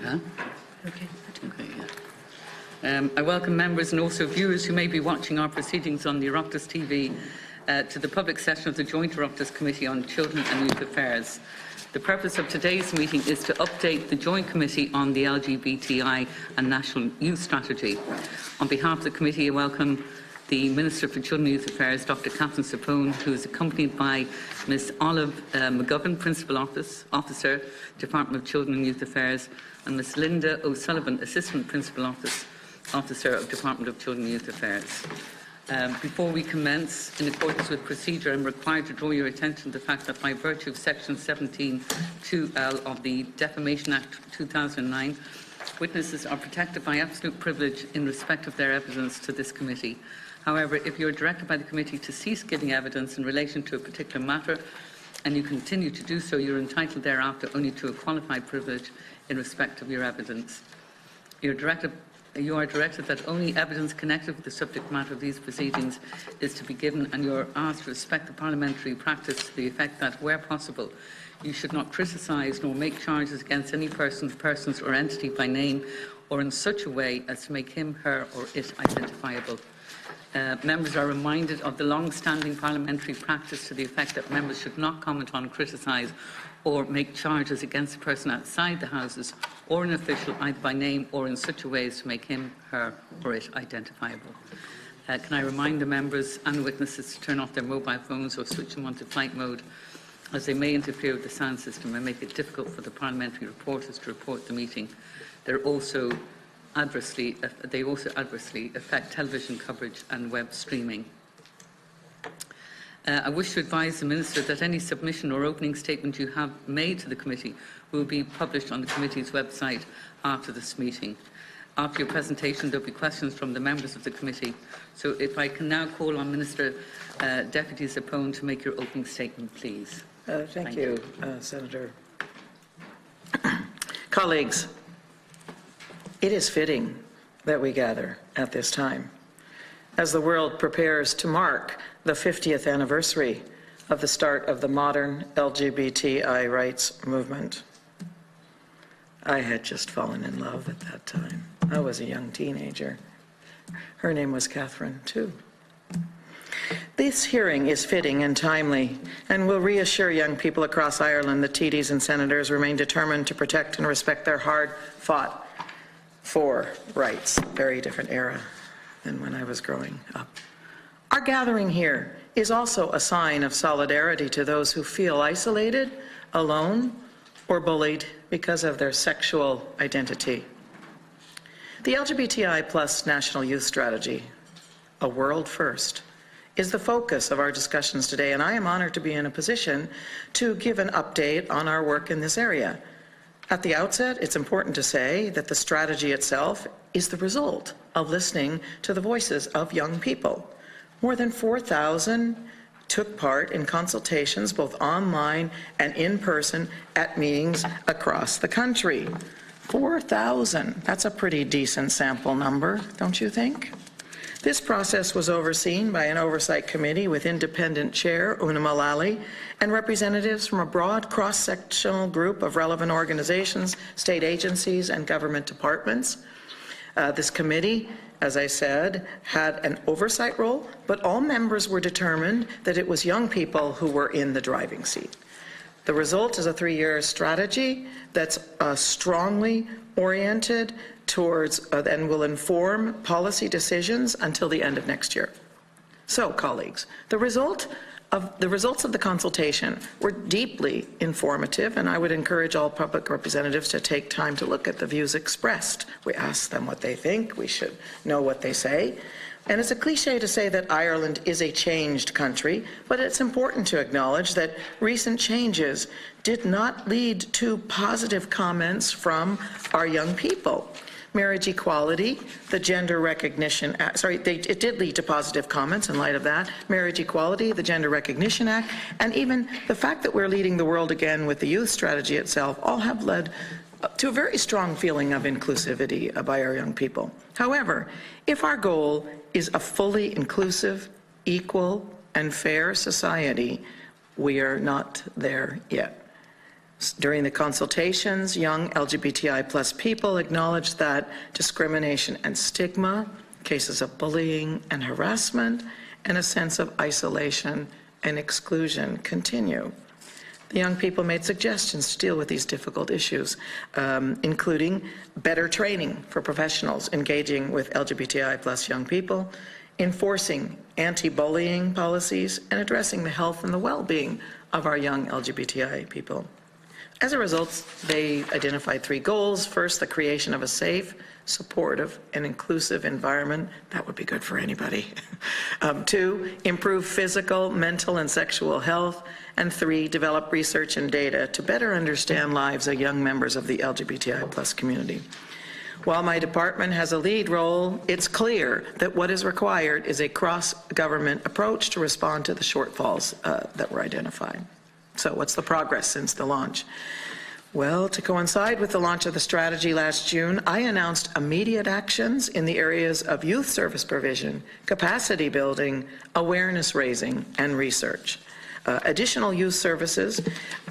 Huh? Okay. Okay, yeah. I welcome members and also viewers who may be watching our proceedings on the Oireachtas TV to the public session of the Joint Oireachtas Committee on Children and Youth Affairs. The purpose of today's meeting is to update the Joint Committee on the LGBTI and National Youth Strategy. On behalf of the committee, I welcome the Minister for Children and Youth Affairs, Dr. Kathleen Funchion, who is accompanied by Ms. Olive McGovern, Principal Officer, Department of Children and Youth Affairs, and Ms. Linda O'Sullivan, Assistant Principal Officer of Department of Children and Youth Affairs. Before we commence, in accordance with procedure, I am required to draw your attention to the fact that by virtue of Section 17(2)(l) of the Defamation Act 2009, witnesses are protected by absolute privilege in respect of their evidence to this committee. However, if you are directed by the committee to cease giving evidence in relation to a particular matter and you continue to do so, you are entitled thereafter only to a qualified privilege in respect of your evidence. You are directed that only evidence connected with the subject matter of these proceedings is to be given, and you are asked to respect the parliamentary practice to the effect that, where possible, you should not criticise nor make charges against any person, persons or entity by name or in such a way as to make him, her or it identifiable. Members are reminded of the long-standing parliamentary practice to the effect that members should not comment on, criticise or make charges against a person outside the Houses or an official either by name or in such a way as to make him, her or it identifiable. Can I remind the members and witnesses to turn off their mobile phones or switch them onto flight mode, as they may interfere with the sound system and make it difficult for the parliamentary reporters to report the meeting. They also adversely affect television coverage and web streaming. I wish to advise the Minister that any submission or opening statement you have made to the committee will be published on the committee's website after this meeting. After your presentation, there will be questions from the members of the committee. So if I can now call on Minister Deputy Zappone to make your opening statement, please. Thank you, Senator. Colleagues, it is fitting that we gather at this time as the world prepares to mark the 50th anniversary of the start of the modern LGBTI rights movement. I had just fallen in love at that time. I was a young teenager. Her name was Catherine, too. This hearing is fitting and timely and will reassure young people across Ireland that TDs and senators remain determined to protect and respect their hard-fought for rights. Very different era than when I was growing up. Our gathering here is also a sign of solidarity to those who feel isolated, alone, or bullied because of their sexual identity. The LGBTI+ National Youth Strategy, a world first, is the focus of our discussions today, and I am honored to be in a position to give an update on our work in this area. At the outset, it's important to say that the strategy itself is the result of listening to the voices of young people. More than 4,000 took part in consultations, both online and in person, at meetings across the country. 4,000, that's a pretty decent sample number, don't you think? This process was overseen by an oversight committee with independent chair Una Mullally and representatives from a broad cross-sectional group of relevant organizations, state agencies, and government departments. This committee, as I said, had an oversight role, but all members were determined that it was young people who were in the driving seat. The result is a 3-year strategy that's strongly oriented towards and will inform policy decisions until the end of next year. So, colleagues, the results of the consultation were deeply informative, and I would encourage all public representatives to take time to look at the views expressed. We ask them what they think. We should know what they say. And it's a cliche to say that Ireland is a changed country, but it's important to acknowledge that recent changes did not lead to positive comments from our young people. Marriage equality, the Gender Recognition Act, it did lead to positive comments in light of that. Marriage equality, the Gender Recognition Act, and even the fact that we're leading the world again with the youth strategy itself all have led to a very strong feeling of inclusivity by our young people. However, if our goal is a fully inclusive, equal, and fair society, we are not there yet. During the consultations, young LGBTI+ people acknowledged that discrimination and stigma, cases of bullying and harassment, and a sense of isolation and exclusion continue. The young people made suggestions to deal with these difficult issues, including better training for professionals engaging with LGBTI+ young people, enforcing anti-bullying policies, and addressing the health and the well-being of our young LGBTI people. As a result, they identified 3 goals. First, the creation of a safe, supportive, and inclusive environment. That would be good for anybody. 2, improve physical, mental, and sexual health. And 3, develop research and data to better understand lives of young members of the LGBTI+ community. While my department has a lead role, it's clear that what is required is a cross-government approach to respond to the shortfalls that were identified. So what's the progress since the launch? Well, to coincide with the launch of the strategy last June, I announced immediate actions in the areas of youth service provision, capacity building, awareness raising, and research. Additional youth services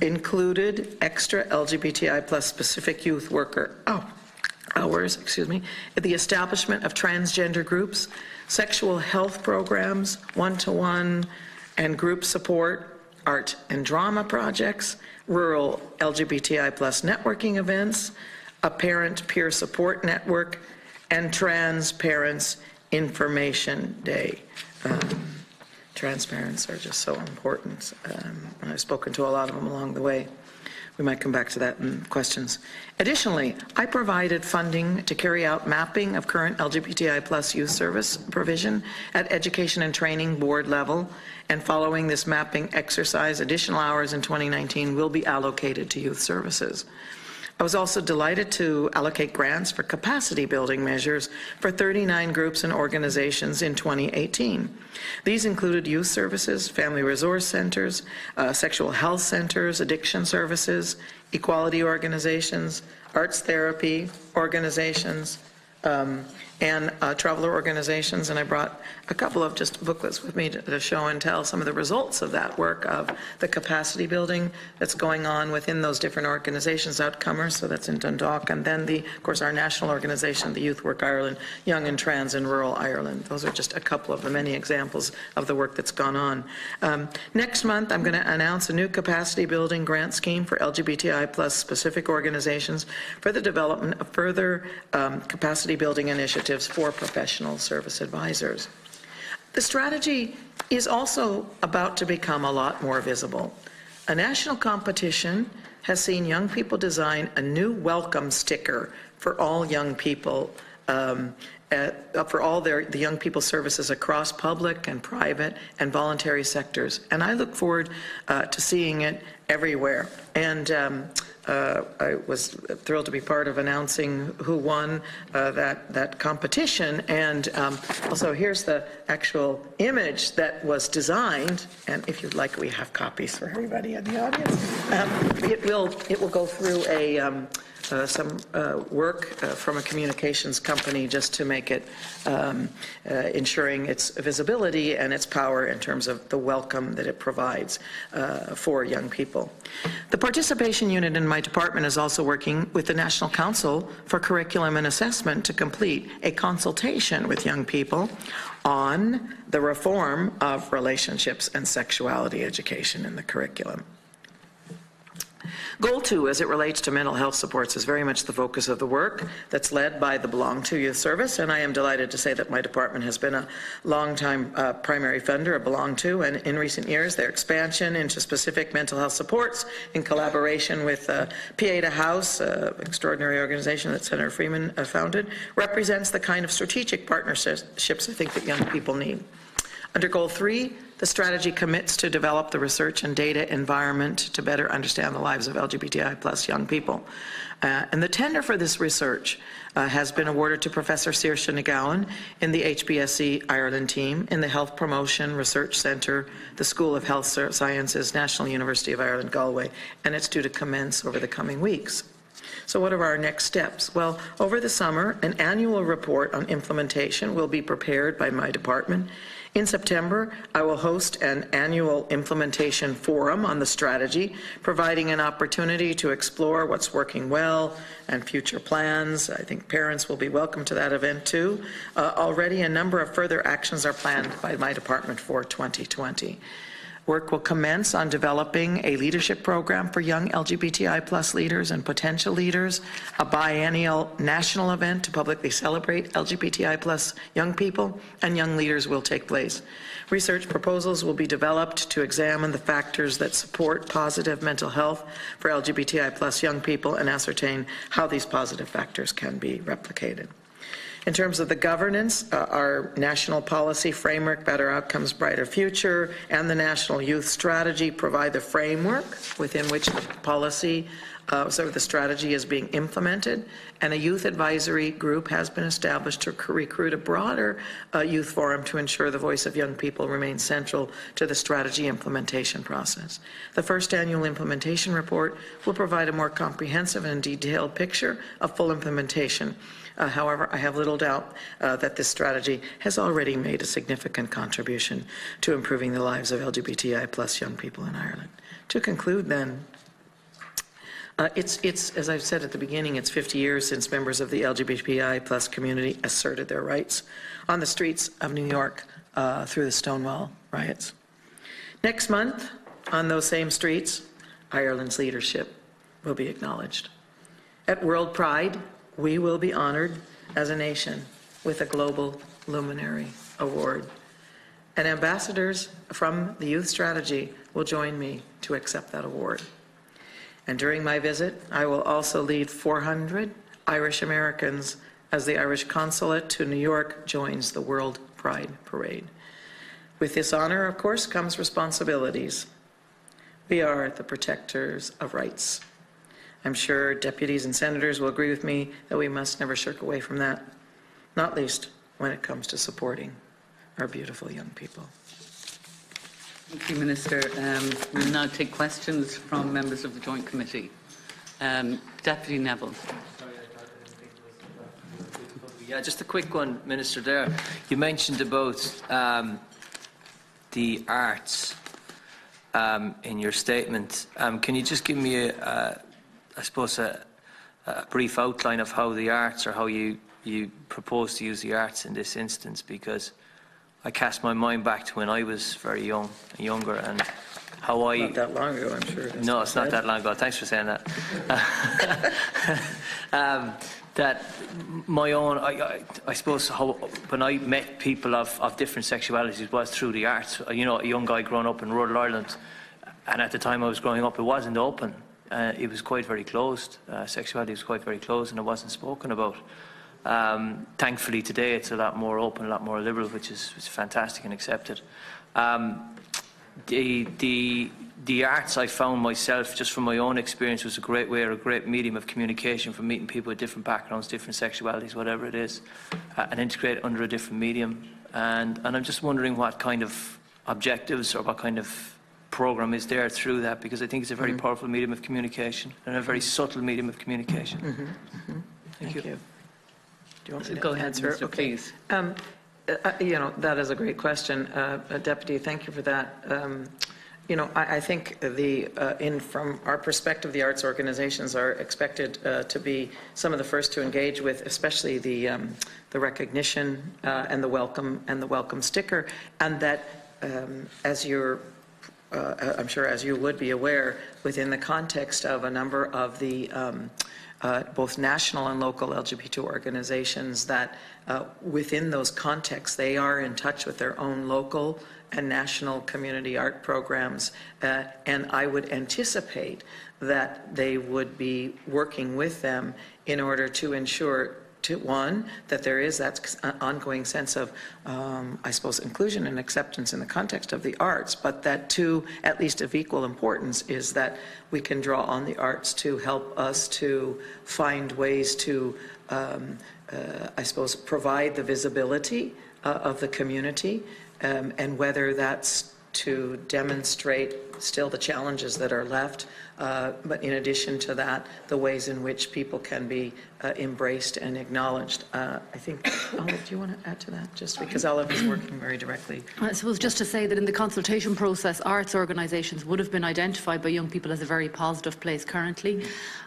included extra LGBTI+ specific youth worker hours, the establishment of transgender groups, sexual health programs, one-to-one and group support, art and drama projects, rural LGBTI+ networking events, a parent peer support network, and Trans Parents Information Day. Trans parents are just so important, and I've spoken to a lot of them along the way. We might come back to that in questions. Additionally, I provided funding to carry out mapping of current LGBTI+ youth service provision at Education and Training Board level, and following this mapping exercise, additional hours in 2019 will be allocated to youth services. I was also delighted to allocate grants for capacity building measures for 39 groups and organizations in 2018. These included youth services, family resource centers, sexual health centers, addiction services, equality organizations, arts therapy organizations, and traveler organizations, and I brought a couple of just booklets with me to show and tell some of the results of that work, of the capacity building that's going on within those different organizations, Outcomers, so that's in Dundalk, and then of course, our national organization, the Youth Work Ireland, Young and Trans in Rural Ireland. Those are just a couple of the many examples of the work that's gone on. Next month, I'm going to announce a new capacity building grant scheme for LGBTI+ specific organizations for the development of further capacity building initiatives for professional service advisors. The strategy is also about to become a lot more visible. A national competition has seen young people design a new welcome sticker for all young people, for all the young people services across public and private and voluntary sectors. And I look forward to seeing it everywhere. And I was thrilled to be part of announcing who won that competition. And also, here's the actual image that was designed. And if you'd like, we have copies for everybody in the audience. It will go through some work from a communications company just to make it ensuring its visibility and its power in terms of the welcome that it provides for young people. The participation unit in my department is also working with the National Council for Curriculum and Assessment to complete a consultation with young people on the reform of relationships and sexuality education in the curriculum. Goal 2, as it relates to mental health supports, is very much the focus of the work that's led by the Belong To Youth Service, and I am delighted to say that my department has been a long-time primary funder of Belong To, and in recent years, their expansion into specific mental health supports in collaboration with Pieta House, an extraordinary organization that Senator Freeman founded, represents the kind of strategic partnerships I think that young people need. Under Goal 3, the strategy commits to develop the research and data environment to better understand the lives of LGBTI+ young people. And the tender for this research has been awarded to Professor Saoirse McGowan in the HBSE Ireland team in the Health Promotion Research Centre, the School of Health Sciences, National University of Ireland, Galway, and it's due to commence over the coming weeks. So what are our next steps? Well, over the summer, an annual report on implementation will be prepared by my department. In September, I will host an annual implementation forum on the strategy, providing an opportunity to explore what's working well and future plans. I think parents will be welcome to that event too. Already a number of further actions are planned by my department for 2020. Work will commence on developing a leadership program for young LGBTI+ leaders and potential leaders, a biennial national event to publicly celebrate LGBTI+ young people and young leaders will take place. Research proposals will be developed to examine the factors that support positive mental health for LGBTI+ young people and ascertain how these positive factors can be replicated. In terms of the governance, our national policy framework, Better Outcomes, Brighter Future, and the National Youth Strategy provide the framework within which the policy, the strategy is being implemented, and a youth advisory group has been established to recruit a broader youth forum to ensure the voice of young people remains central to the strategy implementation process. The first annual implementation report will provide a more comprehensive and detailed picture of full implementation. However, I have little doubt that this strategy has already made a significant contribution to improving the lives of LGBTI+ young people in Ireland. To conclude then, it's as I've said at the beginning, it's 50 years since members of the LGBTI+ community asserted their rights on the streets of New York through the Stonewall riots. Next month, on those same streets, Ireland's leadership will be acknowledged. At World Pride, we will be honored as a nation with a Global Luminary Award. And ambassadors from the Youth Strategy will join me to accept that award. And during my visit, I will also lead 400 Irish Americans as the Irish Consulate to New York joins the World Pride Parade. With this honor, of course, comes responsibilities. We are the protectors of rights. I'm sure deputies and senators will agree with me that we must never shirk away from that, not least when it comes to supporting our beautiful young people. Thank you, Minister. We'll now take questions from members of the Joint Committee. Deputy Neville. Yeah, just a quick one, Minister, there. You mentioned about the arts in your statement. Can you just give me I suppose a brief outline of how the arts, or how you propose to use the arts in this instance, because I cast my mind back to when I was very younger, and how I... Not that long ago, I'm sure. No, it's not that long ago. Thanks for saying that. That my own, I suppose, how, when I met people of different sexualities was through the arts. You know, a young guy growing up in rural Ireland, and at the time I was growing up, it wasn't open. It was quite very closed. Sexuality was quite very closed, and it wasn't spoken about. Thankfully today it's a lot more open, a lot more liberal, which is fantastic and accepted. The arts, I found myself, just from my own experience, was a great way, or a great medium of communication for meeting people with different backgrounds, different sexualities, whatever it is, and integrate it under a different medium. And I'm just wondering what kind of objectives or what kind of program is there through that, because I think it's a very powerful medium of communication and a very subtle medium of communication. Thank you. Do you want me to Go ahead, answer? Minister, Okay. please. You know, that is a great question, Deputy. Thank you for that. You know, I think from our perspective, the arts organizations are expected to be some of the first to engage with, especially the recognition and the welcome sticker, and that as you're I'm sure, as you would be aware, within the context of a number of the both national and local LGBT organizations, that within those contexts, they are in touch with their own local and national community art programs. And I would anticipate that they would be working with them in order to ensure, one, that there is that ongoing sense of, I suppose, inclusion and acceptance in the context of the arts, but that, two, at least of equal importance, is that we can draw on the arts to help us to find ways to, I suppose, provide the visibility of the community, and whether that's to demonstrate still the challenges that are left, but in addition to that, the ways in which people can be embraced and acknowledged. I think, Olive, do you want to add to that? Just because Olive is working very directly. I suppose just to say that in the consultation process, arts organisations would have been identified by young people as a very positive place currently,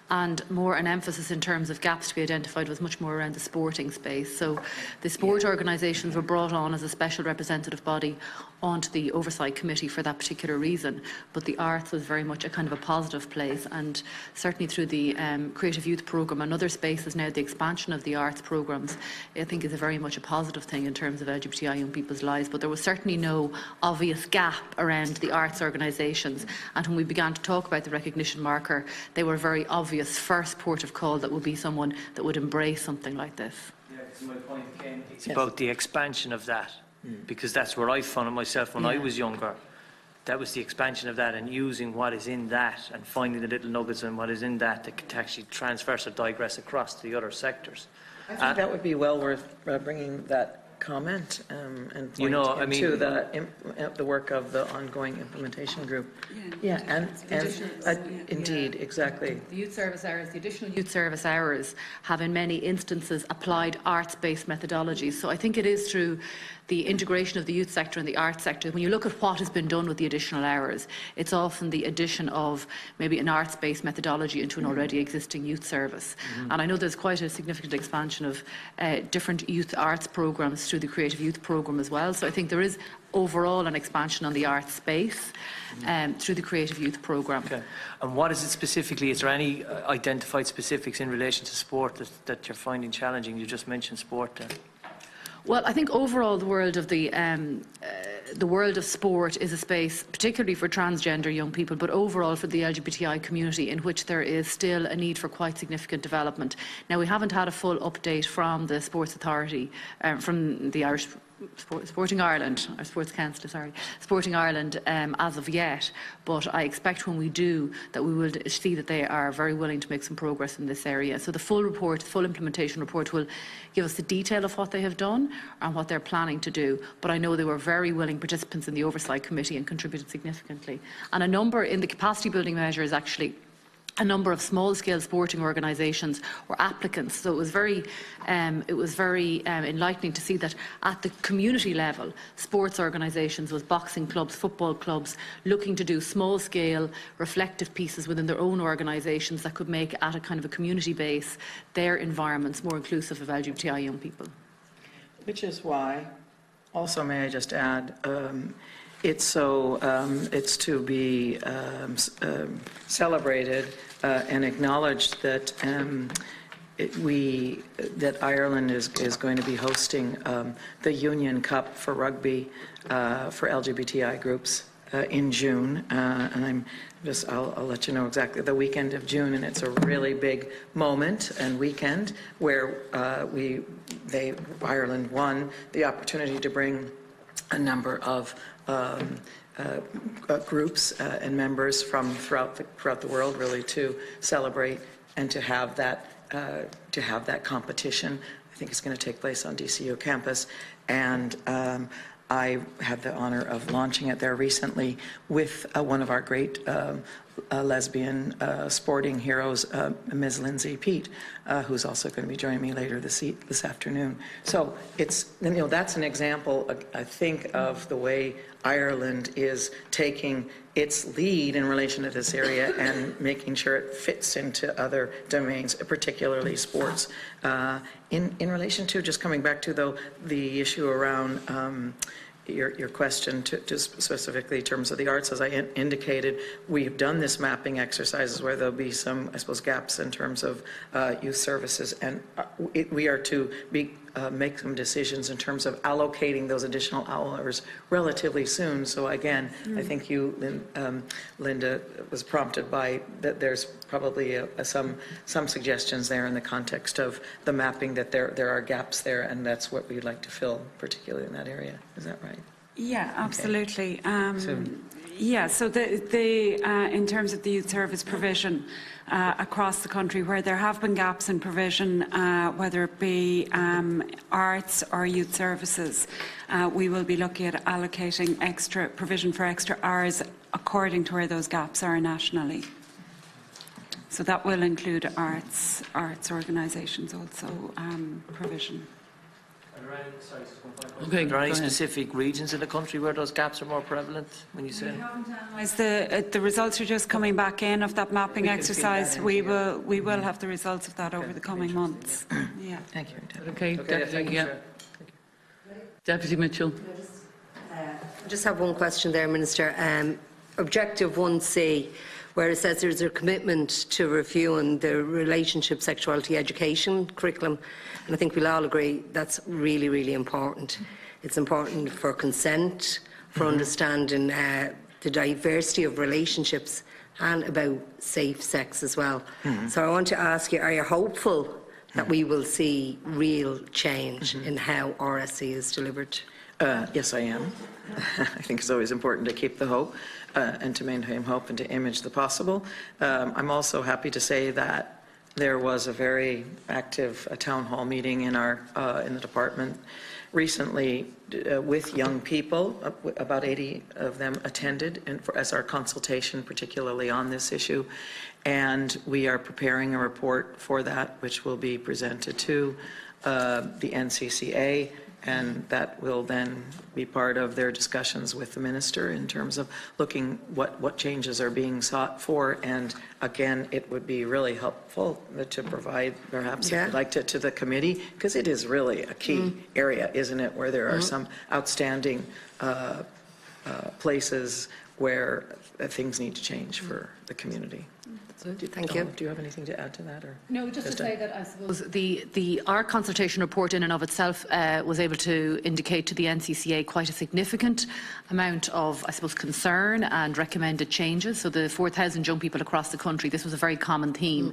and more an emphasis in terms of gaps to be identified was much more around the sporting space. So the sport organisations were brought on as a special representative body onto the oversight committee for that particular reason, but the arts was very much a kind of a positive place, and certainly through the Creative Youth Programme and other spaces now, the expansion of the arts programmes I think is a very much a positive thing in terms of LGBTI young people's lives, but there was certainly no obvious gap around the arts organisations, and when we began to talk about the recognition marker, they were a very obvious first port of call that would be someone that would embrace something like this. Yeah, because my point again, it's about the expansion of that, because that's where I found it myself when I was younger. That was the expansion of that, and using what is in that and finding the little nuggets in what is in that that could actually transverse or digress across to the other sectors. I think that would be well worth bringing that comment and point you know, I mean, to the work of the ongoing implementation group. Indeed, exactly. The youth service hours, the additional youth service hours have in many instances applied arts-based methodologies. So I think it is through the integration of the youth sector and the arts sector. When you look at what has been done with the additional hours, it's often the addition of maybe an arts-based methodology into an already existing youth service. And I know there's quite a significant expansion of different youth arts programmes through the Creative Youth Programme as well. So I think there is overall an expansion on the arts space through the Creative Youth Programme. Okay. And what is it specifically? Is there any identified specifics in relation to sport that you're finding challenging? You just mentioned sport there. Well, I think overall the world of sport is a space, particularly for transgender young people, but overall for the LGBTI community, in which there is still a need for quite significant development. Now, we haven't had a full update from the Sports Authority, from the Irish Sporting Ireland, or Sports Council, sorry, Sporting Ireland as of yet, but I expect when we do that we will see that they are very willing to make some progress in this area. So the full report, the full implementation report will give us the detail of what they have done and what they're planning to do, but I know they were very willing participants in the Oversight Committee and contributed significantly. And a number in the capacity building measures actually, a number of small-scale sporting organisations were applicants. So it was very enlightening to see that at the community level, sports organisations, with boxing clubs, football clubs, looking to do small-scale reflective pieces within their own organisations that could make, at a kind of a community base, their environments more inclusive of LGBTI young people. Which is why, also may I just add, it's to be celebrated and acknowledged that that Ireland is going to be hosting the Union Cup for rugby for LGBTI groups in June, and I'll let you know exactly the weekend of June, and it's a really big moment and weekend where Ireland won the opportunity to bring a number of groups and members from throughout the world, really, to celebrate and to have that competition. I think it's going to take place on DCU campus, and I had the honor of launching it there recently with one of our great lesbian sporting heroes, Ms. Lindsay Peet, who's also going to be joining me later this afternoon. So it's, that's an example, I think, of the way Ireland is taking its lead in relation to this area and making sure it fits into other domains, particularly sports. In relation to, just coming back to though, the issue around your question to specifically in terms of the arts, as I indicated, we've done this mapping exercises where there'll be some, I suppose, gaps in terms of youth services, and we are to make some decisions in terms of allocating those additional hours relatively soon. So again, I think you, Linda, was prompted by that. There's probably some suggestions there in the context of the mapping that there are gaps there, and that's what we'd like to fill, particularly in that area. Is that right? Yeah, absolutely. Yeah, so in terms of the youth service provision across the country, where there have been gaps in provision, whether it be arts or youth services, we will be looking at allocating extra provision for extra hours according to where those gaps are nationally. So that will include arts organisations also provision. Okay, Are there any go ahead. specific regions in the country where those gaps are more prevalent when you say? As the results are just coming back in of that mapping exercise, we will have the results of that over the coming months. Yeah. Thank you. Okay, Deputy, thank you, yeah. Chair. Deputy Mitchell. I just have one question there, Minister. Objective 1C, where it says there's a commitment to reviewing the relationship sexuality education curriculum, and I think we'll all agree that's really, really important. It's important for consent, for understanding the diversity of relationships, and about safe sex as well. So I want to ask you, are you hopeful that we will see real change in how RSE is delivered? Yes, I am. I think it's always important to keep the hope and to maintain hope and to image the possible. I'm also happy to say that there was a very active town hall meeting in the department recently with young people. About 80 of them attended as our consultation, particularly on this issue. And we are preparing a report for that, which will be presented to the NCCA. And that will then be part of their discussions with the minister in terms of looking what changes are being sought for. And again, it would be really helpful to provide, perhaps, if you'd like to the committee, because it is really a key area, isn't it, where there are some outstanding places where things need to change for the community. Thank you. Do you have anything to add to that? Or No, just to say that I suppose our consultation report in and of itself was able to indicate to the NCCA quite a significant amount of, I suppose, concern and recommended changes. So the 4,000 young people across the country, this was a very common theme.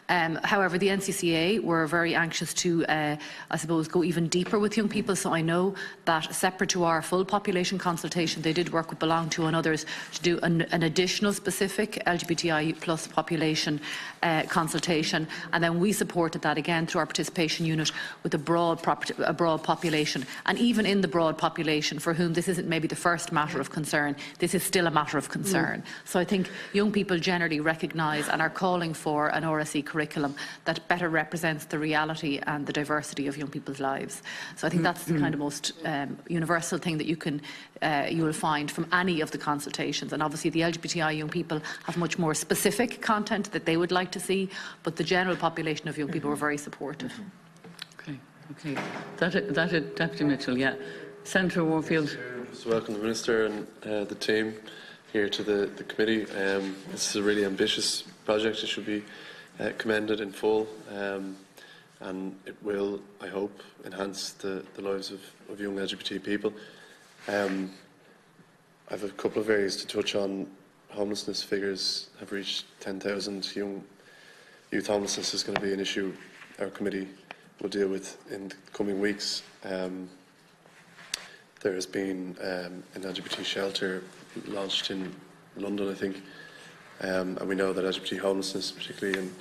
However, the NCCA were very anxious to, I suppose, go even deeper with young people. So I know that separate to our full population consultation, they did work with Belong To and others to do an additional specific LGBTI plus population consultation, and then we supported that again through our participation unit with a broad population. And even in the broad population for whom this isn't maybe the first matter of concern, this is still a matter of concern. So I think young people generally recognise and are calling for an RSE curriculum that better represents the reality and the diversity of young people's lives. So I think that's the kind of most universal thing that you will find from any of the consultations. And obviously the LGBTI young people have much more specific content that they would like to see, but the general population of young people were very supportive. Okay. That is Deputy Mitchell, yeah. Senator Warfield. Just welcome the Minister and the team here to the committee. This is a really ambitious project. It should be commended in full, and it will, I hope, enhance the lives of young LGBT people. I have a couple of areas to touch on. Homelessness figures have reached 10,000. Youth homelessness is going to be an issue our committee will deal with in the coming weeks. There has been an LGBT shelter launched in London, I think, and we know that LGBT homelessness, particularly in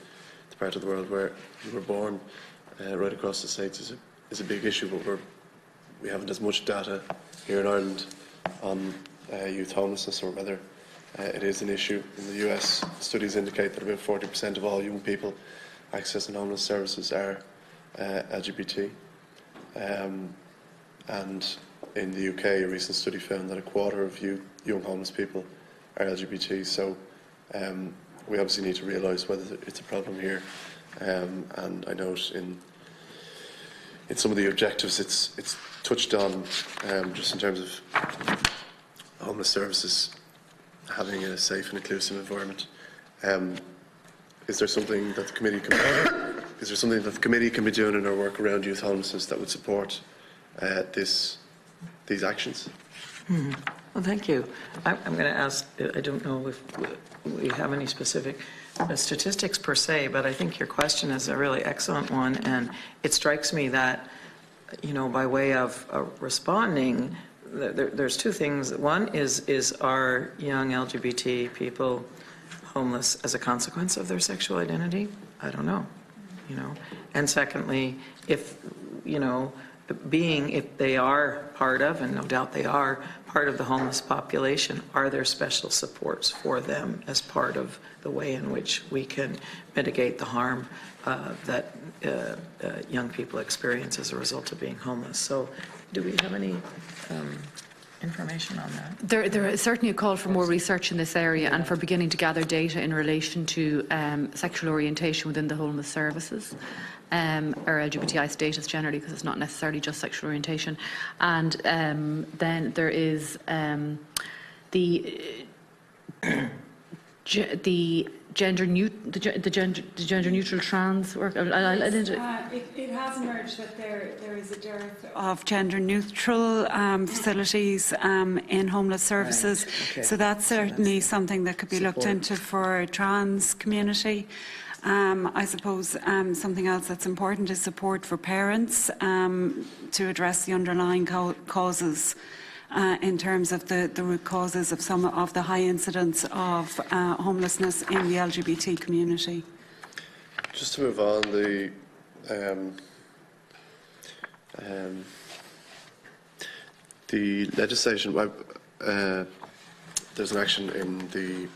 the part of the world where you were born, right across the States, is a big issue, but we haven't as much data here in Ireland on youth homelessness or whether it is an issue. In the US, studies indicate that about 40% of all young people accessing homeless services are LGBT. And in the UK, a recent study found that a quarter of young homeless people are LGBT. So we obviously need to realise whether it's a problem here. And I note in some of the objectives it's touched on, just in terms of homeless services having a safe and inclusive environment. Is there something that the committee can be doing in our work around youth homelessness that would support these actions? Well, thank you. I'm going to ask, I don't know if we have any specific statistics per se, but I think your question is a really excellent one, and it strikes me that, by way of responding, there's two things. One is are young LGBT people homeless as a consequence of their sexual identity? I don't know, And secondly, if, being, if they are part of, and no doubt they are, part of the homeless population, are there special supports for them as part of the way in which we can mitigate the harm that young people experience as a result of being homeless? So do we have any information on that? There is certainly a call for more research in this area and for beginning to gather data in relation to sexual orientation within the homeless services, or LGBTI status generally, because it's not necessarily just sexual orientation. And then there is the gender neutral trans work. It has emerged that there is a dearth of gender neutral facilities in homeless services. Right. Okay. So that's certainly something that could be looked into for trans community. I suppose something else that's important is support for parents to address the underlying causes in terms of the root causes of some of the high incidence of homelessness in the LGBT community. Just to move on, the legislation, there's an action in the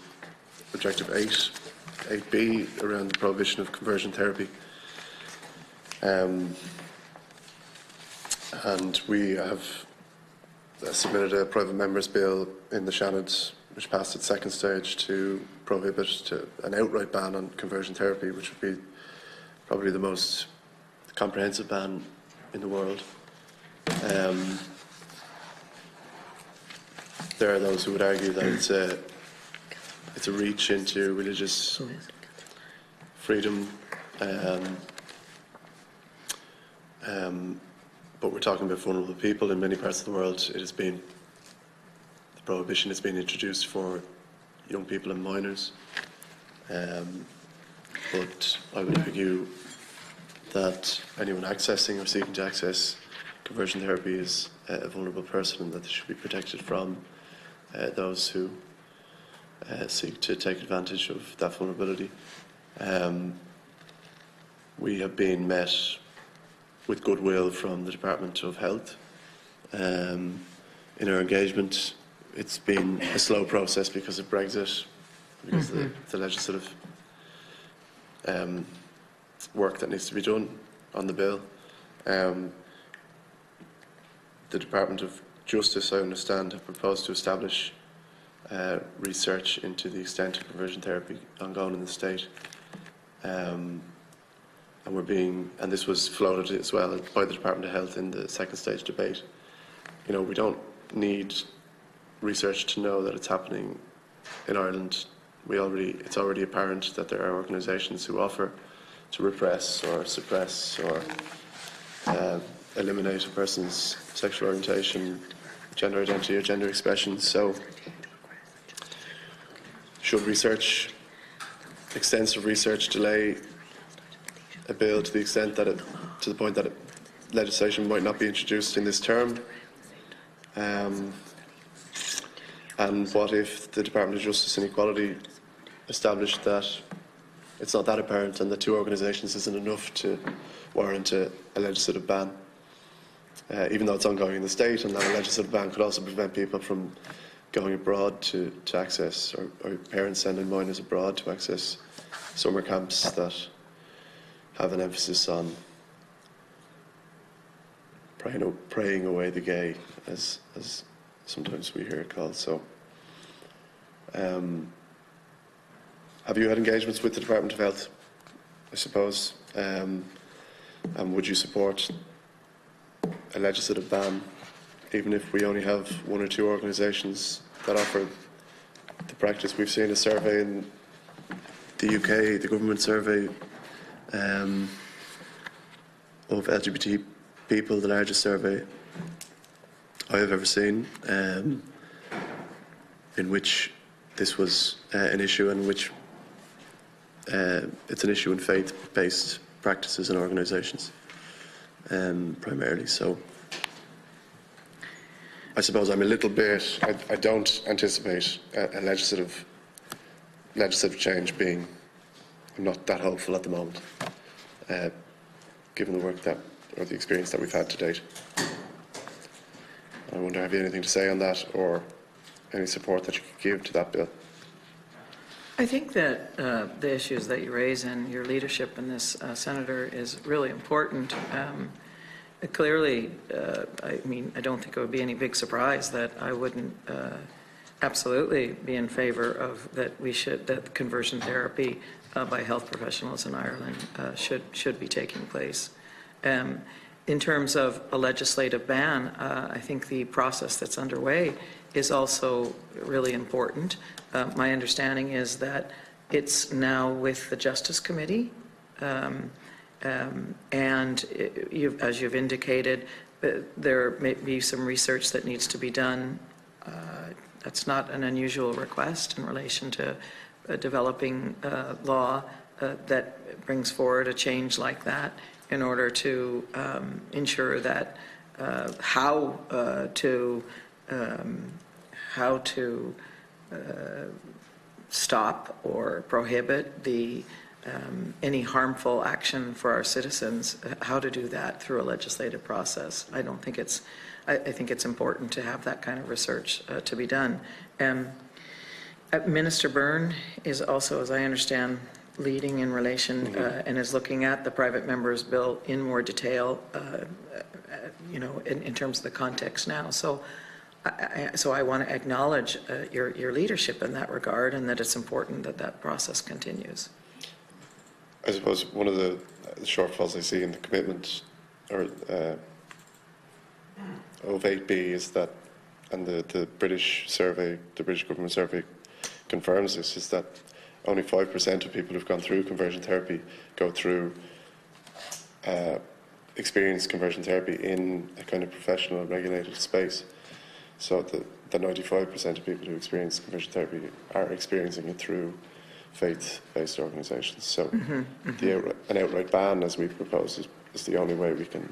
Objective 8B around the prohibition of conversion therapy. And we have submitted a private member's bill in the Shannons, which passed its second stage, to prohibit an outright ban on conversion therapy, which would be probably the most comprehensive ban in the world. There are those who would argue that it's a reach into religious freedom, but we're talking about vulnerable people. In many parts of the world, the prohibition has been introduced for young people and minors. But I would argue that anyone accessing or seeking to access conversion therapy is a vulnerable person, and that they should be protected from those who seek to take advantage of that vulnerability. We have been met with goodwill from the Department of Health. In our engagement, it's been a slow process because of Brexit, because of the legislative work that needs to be done on the bill. The Department of Justice, I understand, have proposed to establish research into the extent of conversion therapy ongoing in the state. And this was floated as well by the Department of Health in the second stage debate. You know, we don't need research to know that it's happening in Ireland. It's already apparent that there are organisations who offer to repress or suppress or eliminate a person's sexual orientation, gender identity or gender expression. So should extensive research delay a bill to the point that legislation might not be introduced in this term? And what if the Department of Justice and Equality established that it's not that apparent and that two organisations isn't enough to warrant a legislative ban, even though it's ongoing in the state, and that a legislative ban could also prevent people from going abroad to access, or parents sending minors abroad to access summer camps that have an emphasis on praying away the gay, as sometimes we hear it called. So, have you had engagements with the Department of Health, I suppose? And would you support a legislative ban, even if we only have one or two organisations that offer the practice? We've seen a survey in the UK, the government survey of LGBT people, the largest survey I have ever seen, in which this was an issue, and which it's an issue in faith-based practices and organisations, primarily. So I suppose I'm a little bit, I don't anticipate a legislative change being, I'm not that hopeful at the moment, given the work that or the experience that we've had to date. I wonder, have you anything to say on that, or any support that you could give to that bill? I think that the issues that you raise and your leadership in this, Senator, is really important. Clearly, I mean, I don't think it would be any big surprise that I wouldn't absolutely be in favor of that conversion therapy by health professionals in Ireland should be taking place. In terms of a legislative ban, I think the process that's underway is also really important. My understanding is that it's now with the Justice Committee, and as you've indicated, there may be some research that needs to be done. That's not an unusual request in relation to developing law that brings forward a change like that in order to ensure that how to stop or prohibit any harmful action for our citizens, how to do that through a legislative process. I think it's important to have that kind of research to be done. Minister Byrne is also, as I understand, leading in relation and is looking at the private members' bill in more detail, in terms of the context now. So I want to acknowledge your leadership in that regard, and that it's important that that process continues. I suppose one of the shortfalls I see in the commitment or of 8B is that, and the British survey, the British government survey confirms this, is that only 5% of people who've gone through conversion therapy go through experience conversion therapy in a kind of professional regulated space. So the 95% of people who experience conversion therapy are experiencing it through faith-based organisations. So an outright ban, as we've proposed, is the only way we can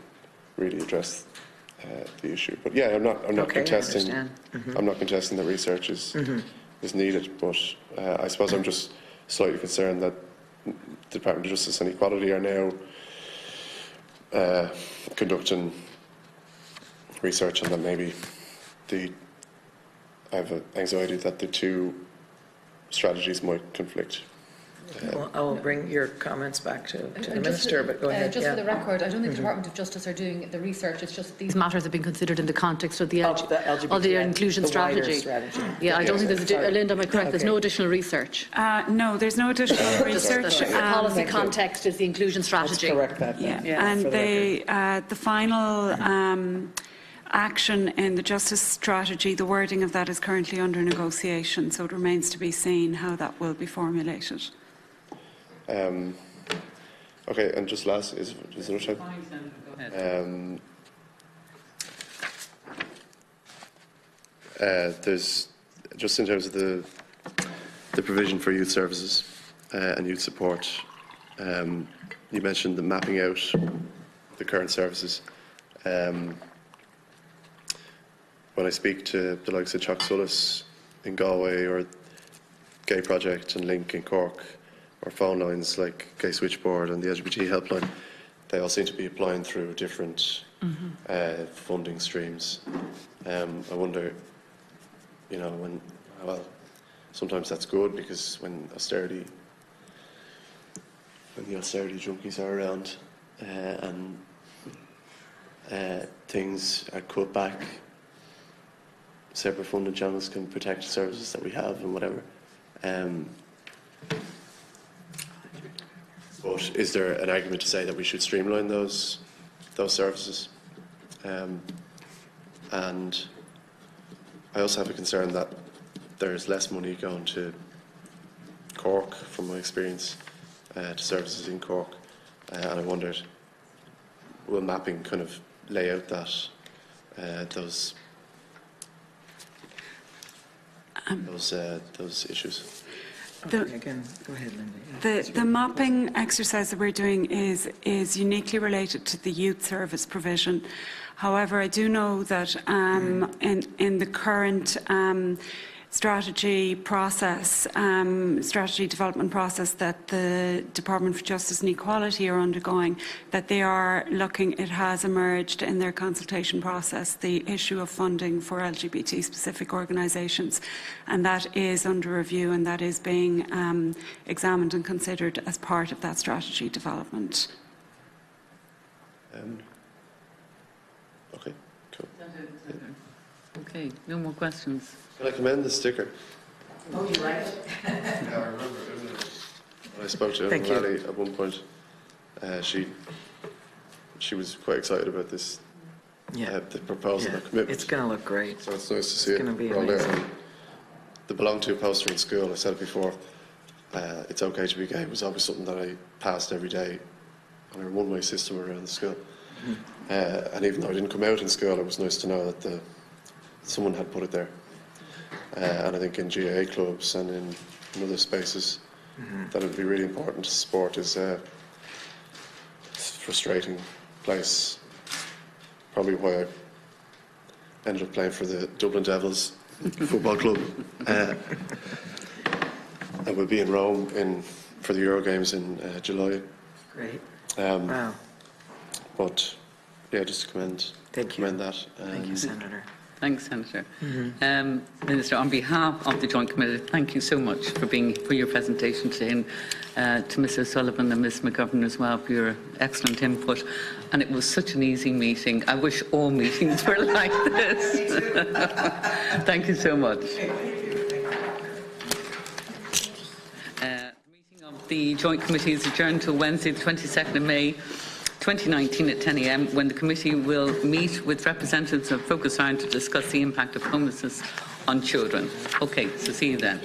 really address the issue. But yeah, I'm not contesting. I'm not contesting that research is needed, but I suppose I'm just slightly concerned that the Department of Justice and Equality are now conducting research, and that maybe I have an anxiety that the two strategies might conflict. Well, I will bring your comments back to the Minister, but go ahead. Just for the record, I don't think the Department of Justice are doing the research. It's just these matters have been considered in the context of the inclusion strategy. Yeah, I don't think there's, Linda, am I correct? There's no additional research. No, there's no additional research. The policy context is the inclusion strategy. Let's correct that. And the final action in the justice strategy, the wording of that is currently under negotiation, so it remains to be seen how that will be formulated. Okay, and just last, is there a time? Go ahead. There's, just in terms of the provision for youth services and youth support, you mentioned the mapping out the current services. When I speak to the likes of Chalk Sullis in Galway, or Gay Project and Link in Cork, or phone lines like Gay Switchboard and the LGBT helpline, they all seem to be applying through different funding streams. I wonder, sometimes that's good, because when the austerity junkies are around and things are cut back, separate funding channels can protect the services that we have and whatever. But is there an argument to say that we should streamline those services? And I also have a concern that there's less money going to Cork, from my experience, to services in Cork. And I wondered, will mapping kind of lay out those issues? Again, go ahead, Linda. The mapping exercise that we're doing is uniquely related to the youth service provision. However, I do know that in the current strategy process, strategy development process that the Department for Justice and Equality are undergoing, that they are looking, it has emerged in their consultation process, the issue of funding for LGBT-specific organisations, and that is under review and that is being examined and considered as part of that strategy development. Okay, cool. Okay, no more questions. Can I commend the sticker? Oh, you like it? Yeah, I remember. I spoke to Thank you. Lally at one point. She was quite excited about this, the proposal, the commitment. It's going to look great. So it's nice to see It's gonna be it rolled out. amazing. The belong to poster in school, I said it before, it's okay to be gay. It was always something that I passed every day on a one-way system around the school. And even though I didn't come out in school, it was nice to know that someone had put it there. And I think in GAA clubs and in other spaces, that would be really important. Sport is a frustrating place. Probably why I ended up playing for the Dublin Devils football club. And we'll be in Rome for the Euro Games in July. Great. Wow. But yeah, just to commend that. Thank you, Senator. Thanks, Senator. Minister, on behalf of the Joint Committee, thank you so much for your presentation today, and to Ms O'Sullivan and Ms McGovern as well for your excellent input. And it was such an easy meeting. I wish all meetings were like this. Thank you so much. The meeting of the Joint Committee is adjourned till Wednesday, the 22nd of May. 2019 at 10 a.m. when the committee will meet with representatives of Focus Ireland to discuss the impact of homelessness on children. Okay, so see you then.